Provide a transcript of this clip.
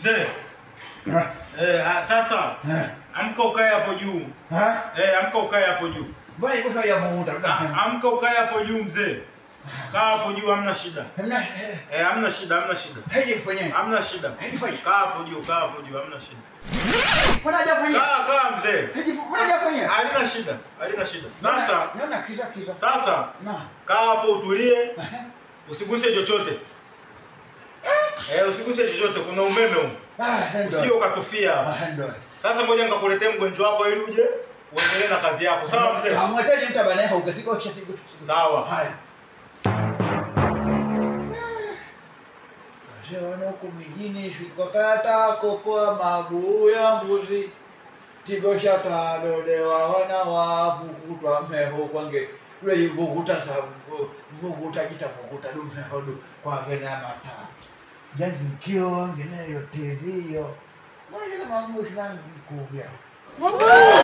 Mzee. Sasa. Amka ukae hapo juu. Amka ukae hapo juu. Mbona iko sawa ya muda? Amka ukae hapo juu mzee. Kaa hapo juu hamna shida. Hamna shida, hamna shida. Heje kufanya. Hamna shida. Kaa hapo juu, hamna shida. Mbona hajafanya? Kaa mzee. Heje mbona hajafanya? Halina shida. Sasa naona kiza. Sasa kaa hapo utulie. Usiguse chochote. Usiguse chochote, kuna umeme huko. Usije ukatufia. Sasa ngoja nikakuletee mgonjwa wako ili uje uendelee na kazi yako. Sawa mzee? Hamwataje mtabana yako ukasiko kisha. Sawa. Haya. Wana huko mijini shukakata kokoa mabuya mbuzi tigosha tadodewa wana wavu kutwa mheho kwange ule yivuguta sabu vuguta jitavuguta dumheho du kwa gena mata janji mkio wange nayo TV yo mwana kama mbushi nangu kuvya